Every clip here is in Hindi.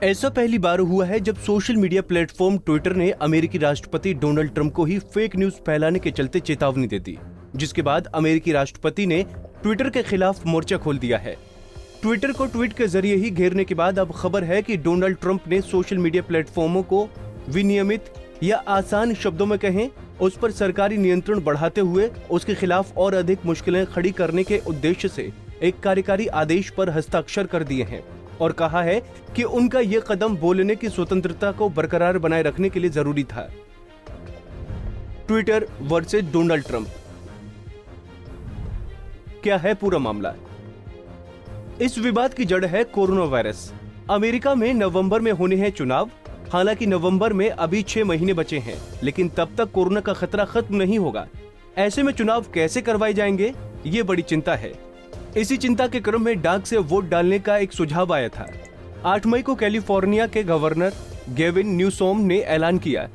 ऐसा पहली बार हुआ है जब सोशल मीडिया प्लेटफॉर्म ट्विटर ने अमेरिकी राष्ट्रपति डोनाल्ड ट्रंप को ही फेक न्यूज फैलाने के चलते चेतावनी दे दी, जिसके बाद अमेरिकी राष्ट्रपति ने ट्विटर के खिलाफ मोर्चा खोल दिया है। ट्विटर को ट्वीट के जरिए ही घेरने के बाद अब खबर है कि डोनाल्ड ट्रंप ने सोशल मीडिया प्लेटफॉर्मों को विनियमित या आसान शब्दों में कहें उस पर सरकारी नियंत्रण बढ़ाते हुए उसके खिलाफ और अधिक मुश्किलें खड़ी करने के उद्देश्य से एक कार्यकारी आदेश पर हस्ताक्षर कर दिए हैं और कहा है कि उनका ये कदम बोलने की स्वतंत्रता को बरकरार बनाए रखने के लिए जरूरी था। ट्विटर वर्सेस डोनाल्ड ट्रंप, क्या है पूरा मामला? इस विवाद की जड़ है कोरोना वायरस। अमेरिका में नवंबर में होने हैं चुनाव। हालांकि नवंबर में अभी 6 महीने बचे हैं, लेकिन तब तक कोरोना का खतरा खत्म नहीं होगा। ऐसे में चुनाव कैसे करवाए जाएंगे, ये बड़ी चिंता है। इसी चिंता के क्रम में डाक से वोट डालने का एक सुझाव आया था। 8 मई को कैलिफोर्निया के गवर्नर गेविन न्यूसोम ने ऐलान किया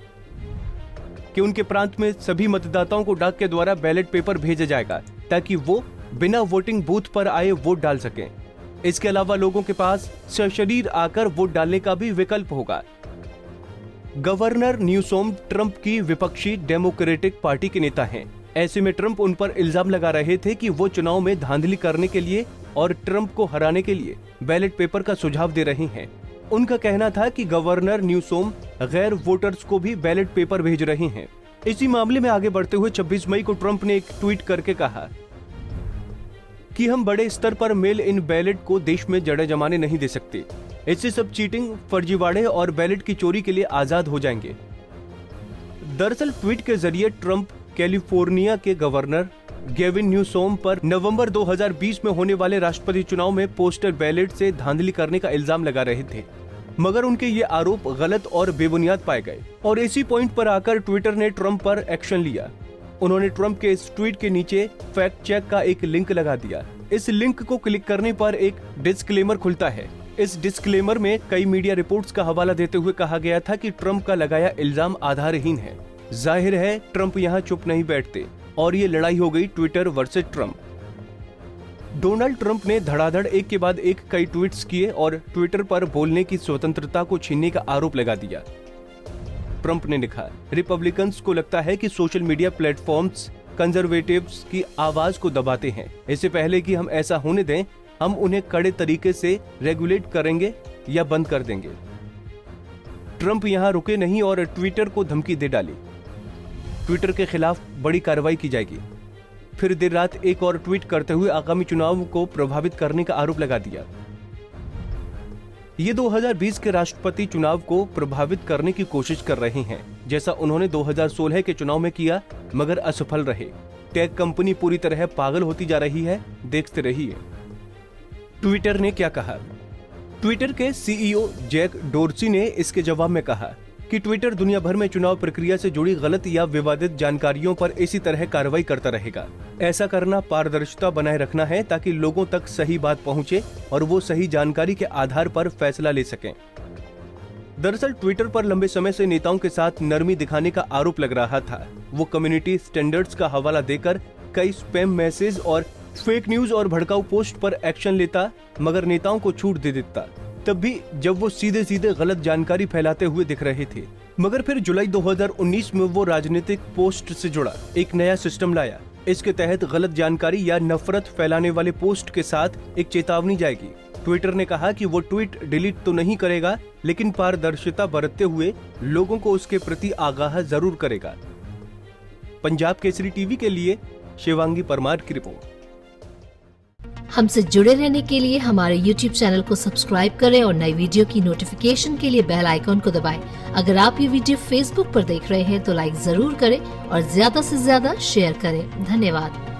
कि उनके प्रांत में सभी मतदाताओं को डाक के द्वारा बैलेट पेपर भेजा जाएगा ताकि वो बिना वोटिंग बूथ पर आए वोट डाल सकें। इसके अलावा लोगों के पास सशरीर आकर वोट डालने का भी विकल्प होगा। गवर्नर न्यूसोम ट्रंप की विपक्षी डेमोक्रेटिक पार्टी के नेता हैं। ऐसे में ट्रंप उन पर इल्जाम लगा रहे थे कि वो चुनाव में धांधली करने के लिए और ट्रंप को हराने के लिए बैलेट पेपर का सुझाव दे रहे हैं। उनका कहना था कि गवर्नर न्यूसोम गैर वोटर्स को भी बैलेट पेपर भेज रहे हैं। इसी मामले में आगे बढ़ते हुए 26 मई को ट्रंप ने एक ट्वीट करके कहा कि हम बड़े स्तर पर मेल इन बैलेट को देश में जड़ें जमाने नहीं दे सकते। इससे सब चीटिंग, फर्जीवाड़े और बैलेट की चोरी के लिए आजाद हो जाएंगे। दरअसल ट्वीट के जरिए ट्रंप कैलिफोर्निया के गवर्नर गेविन न्यूसोम पर नवंबर 2020 में होने वाले राष्ट्रपति चुनाव में पोस्टल बैलेट से धांधली करने का इल्जाम लगा रहे थे, मगर उनके ये आरोप गलत और बेबुनियाद पाए गए और इसी पॉइंट पर आकर ट्विटर ने ट्रंप पर एक्शन लिया। उन्होंने ट्रंप के इस ट्वीट के नीचे फैक्ट चेक का एक लिंक लगा दिया। इस लिंक को क्लिक करने पर एक डिस्क्लेमर खुलता है। इस डिस्क्लेमर में कई मीडिया रिपोर्ट्स का हवाला देते हुए कहा गया था कि ट्रंप का लगाया इल्जाम आधारहीन है। जाहिर है ट्रंप यहाँ चुप नहीं बैठते और ये लड़ाई हो गई Twitter versus Trump. Donald Trump ने धड़ाधड़ एक के बाद एक कई ट्वीट्स किए और ट्विटर पर बोलने की स्वतंत्रता को छीनने का आरोप लगा दिया। ट्रंप ने लिखा, रिपब्लिकन्स को लगता है कि सोशल मीडिया प्लेटफॉर्म्स कंजर्वेटिव्स की आवाज को दबाते हैं। इससे पहले कि हम ऐसा होने दें, हम उन्हें कड़े तरीके से रेगुलेट करेंगे या बंद कर देंगे। ट्रंप यहाँ रुके नहीं और ट्विटर को धमकी दे डाली। ट्विटर के खिलाफ बड़ी कार्रवाई की जाएगी। फिर देर रात एक और ट्वीट करते हुए आगामी चुनाव को प्रभावित करने का आरोप लगा दिया। ये 2020 के राष्ट्रपति चुनाव को प्रभावित करने की कोशिश कर रहे हैं, जैसा उन्होंने 2016 के चुनाव में किया, मगर असफल रहे। टेक कंपनी पूरी तरह पागल होती जा रही है, देखते रहिए। ट्विटर ने क्या कहा? ट्विटर के सीईओ जैक डोर्सी ने इसके जवाब में कहा कि ट्विटर दुनिया भर में चुनाव प्रक्रिया से जुड़ी गलत या विवादित जानकारियों पर इसी तरह कार्रवाई करता रहेगा। ऐसा करना पारदर्शिता बनाए रखना है ताकि लोगों तक सही बात पहुंचे और वो सही जानकारी के आधार पर फैसला ले सकें। दरअसल ट्विटर पर लंबे समय से नेताओं के साथ नरमी दिखाने का आरोप लग रहा था। वो कम्युनिटी स्टैंडर्ड्स का हवाला देकर कई स्पैम मैसेज और फेक न्यूज और भड़काऊ पोस्ट पर एक्शन लेता, मगर नेताओं को छूट दे देता, तब भी जब वो सीधे सीधे गलत जानकारी फैलाते हुए दिख रहे थे। मगर फिर जुलाई 2019 में वो राजनीतिक पोस्ट से जुड़ा एक नया सिस्टम लाया। इसके तहत गलत जानकारी या नफरत फैलाने वाले पोस्ट के साथ एक चेतावनी जाएगी। ट्विटर ने कहा कि वो ट्वीट डिलीट तो नहीं करेगा, लेकिन पारदर्शिता बरतते हुए लोगों को उसके प्रति आगाह जरूर करेगा। पंजाब केसरी टीवी के लिए शिवांगी परमार की रिपोर्ट। हमसे जुड़े रहने के लिए हमारे YouTube चैनल को सब्सक्राइब करें और नई वीडियो की नोटिफिकेशन के लिए बेल आइकॉन को दबाएं। अगर आप ये वीडियो Facebook पर देख रहे हैं तो लाइक जरूर करें और ज्यादा से ज्यादा शेयर करें। धन्यवाद।